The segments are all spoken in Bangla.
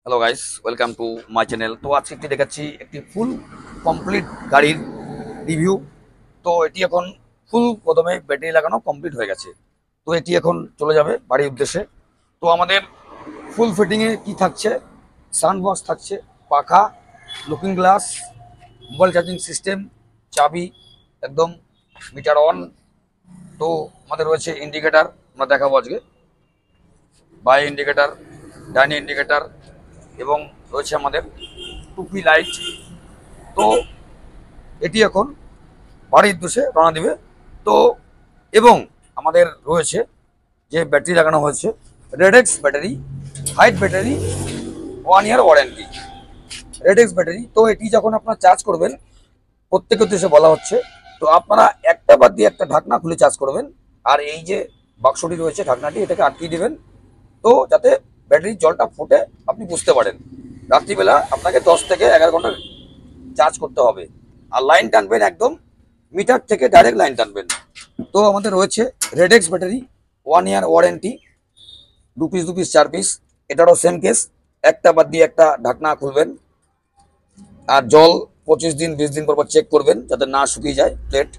Hello guys, welcome to my channel. তো আজকে একটি দেখাচ্ছি একটি ফুল কমপ্লিট গাড়ির রিভিউ। তো এটি এখন ফুল কদমে ব্যাটারি লাগানো কমপ্লিট হয়ে গেছে। তো এটি এখন চলে যাবে বাড়ির উদ্দেশ্যে। তো আমাদের ফুল ফিটিংয়ে কি থাকছে, সানবক্স থাকছে, পাখা, looking glass, mobile charging system, চাবি, একদম মিটার অন। তো আমাদের রয়েছে ইন্ডিকেটার, আমরা দেখাবো আজকে বাই ইন্ডিকেটার, ডাইনি ইন্ডিকেটার এবং রয়েছে আমাদের টুপি লাইট। তো এটি এখন বাড়ির উদ্দেশ্যে রওনা দিবে। তো এবং আমাদের রয়েছে যে ব্যাটারি লাগানো হয়েছে RedX battery, height battery, 1 year warranty, RedX battery. তো এটি যখন আপনারা চার্জ করবেন, প্রত্যেকের উদ্দেশ্যে বলা হচ্ছে, তো আপনারা একটা বাদ দিয়ে একটা ঢাকনা খুলে চার্জ করবেন। আর এই যে বাক্সটি রয়েছে, ঢাকনাটি, এটাকে আটকিয়ে দিবেন, তো যাতে ব্যাটারির জলটা ফুটে আপনি বুঝতে পারেন। রাত্রিবেলা আপনাকে 10 থেকে 11 ঘন্টা চার্জ করতে হবে। আর লাইন টানবেন, একদম মিটার থেকে ডাইরেক্ট লাইন টানবেন। তো আমাদের রয়েছে RedX battery, 1 year warranty, 2 piece 2 piece 4 piece, এটারও সেম কেস, একটা বাদ দিয়ে একটা ঢাকনা খুলবেন। আর জল 25 দিন 20 দিন পর চেক করবেন যাতে না শুকিয়ে যায় প্লেট।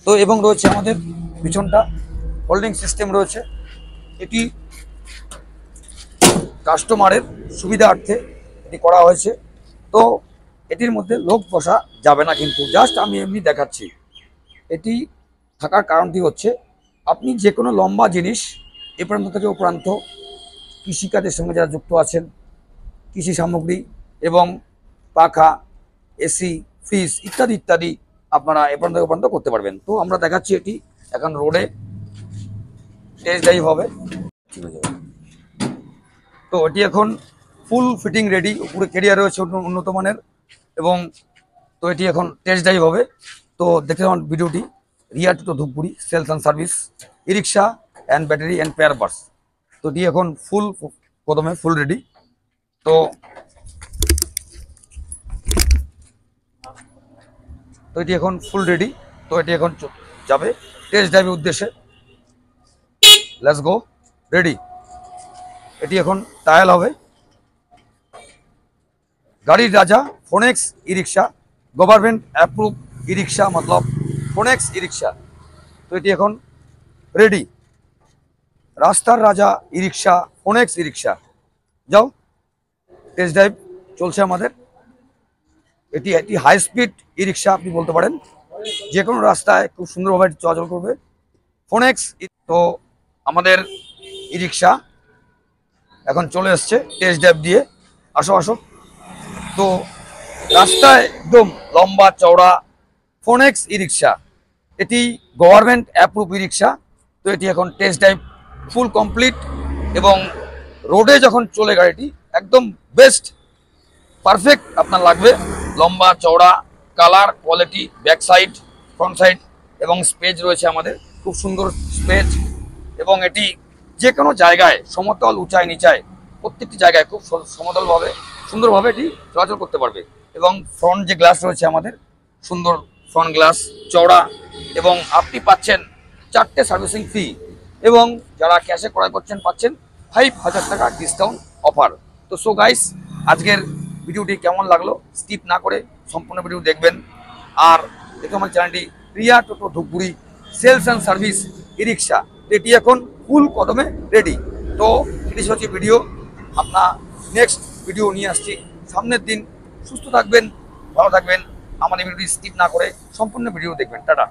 তো এবং রয়েছে আমাদের পিছনটা হোল্ডিং সিস্টেম রয়েছে, এটি কাস্টমারের সুবিধার্থে এটি করা হয়েছে। তো এটির মধ্যে লোক বসা যাবে না, কিন্তু জাস্ট আমি এমনি দেখাচ্ছি। এটি থাকার কারণটি হচ্ছে, আপনি যে কোনো লম্বা জিনিস এ প্রান্ত থেকে ও প্রান্ত, কৃষিকাজের সঙ্গে যারা যুক্ত আছেন, কৃষি সামগ্রী এবং পাখা, এসি, ফ্রিজ ইত্যাদি ইত্যাদি আপনারা এ প্রান্ত থেকে ও প্রান্ত করতে পারবেন। তো আমরা দেখাচ্ছি এটি এখন রোডে টেস্ট ড্রাইভ হবে। ঠিক আছে, তো এটি এখন ফুল ফিটিং রেডি, উপরে ক্যারিয়ার রয়েছে উন্নত মানের, এবং তো এটি এখন টেস্ট ড্রাইভ হবে। তো দেখতে পাবেন ভিডিওটি। Riya to Dhupguri sales and service, e rickshaw and battery and spare parts. তো এটি এখন ফুল কদমে ফুল রেডি। তো এটি এখন ফুল রেডি। তো এটি এখন যাবে টেস্ট ড্রাইভের উদ্দেশ্যে। Let's go, ready. এটি এখন ট্রায়াল হবে। গাড়ির রাজা ফোনেক্স ই রিক্সা, গভর্নমেন্ট অ্যাপ্রুভ ই রিক্সা, মতলব ফোনেক্স ই রিক্সা। তো এটি এখন রেডি। রাস্তার রাজা ই রিক্সা, ফোনেক্স ই রিক্সা। যাও, টেস্ট ড্রাইভ চলছে আমাদের। এটি একটি হাই স্পিড ই রিক্সা আপনি বলতে পারেন, যে কোনো রাস্তায় খুব সুন্দরভাবে চলাচল করবে ফোনেক্স। তো আমাদের ই রিক্সা এখন চলে এসছে টেস্ট ড্রাইভ দিয়ে। আসো আসো। তো রাস্তায় একদম লম্বা চওড়া ফোনেক্স ই রিক্সা, এটি গভর্নমেন্ট অ্যাপ্রুভ ই রিক্সা। তো এটি এখন টেস্ট ড্রাইভ ফুল কমপ্লিট, এবং রোডে যখন চলে গাড়িটি একদম বেস্ট পারফেক্ট আপনার লাগবে। লম্বা চওড়া, colour, quality, back side, front side এবং স্পেস রয়েছে আমাদের, খুব সুন্দর স্পেস। এবং এটি যে কোনো জায়গায়, সমতল, উঁচাই নিচায়, প্রত্যেকটি জায়গায় খুব সমতলভাবে সুন্দরভাবে এটি চলাচল করতে পারবে। এবং ফ্রন্ট যে গ্লাস রয়েছে আমাদের, সুন্দর ফ্রন্ট গ্লাস, চওড়া, এবং আপনি পাচ্ছেন 4টে সার্ভিসিং ফ্রি, এবং যারা ক্যাশে ক্রয় করছেন পাচ্ছেন 5000 টাকা ডিসকাউন্ট অফার। তো সো গাইস, আজকের ভিডিওটি কেমন লাগলো স্কিপ না করে সম্পূর্ণ ভিডিও দেখবেন। আর দেখো আমার চ্যানেলটি Riya Toto Dhupguri sales and service e rickshaw, এটি এখন ফুল কদমে রেডি। তো এটি হচ্ছে ভিডিও, আপনার নেক্সট ভিডিও নিয়ে আসছি সামনের দিন। সুস্থ থাকবেন, ভালো থাকবেন, আমাদের ভিডিওটি স্কিপ না করে সম্পূর্ণ ভিডিও দেখবেন। টাটা।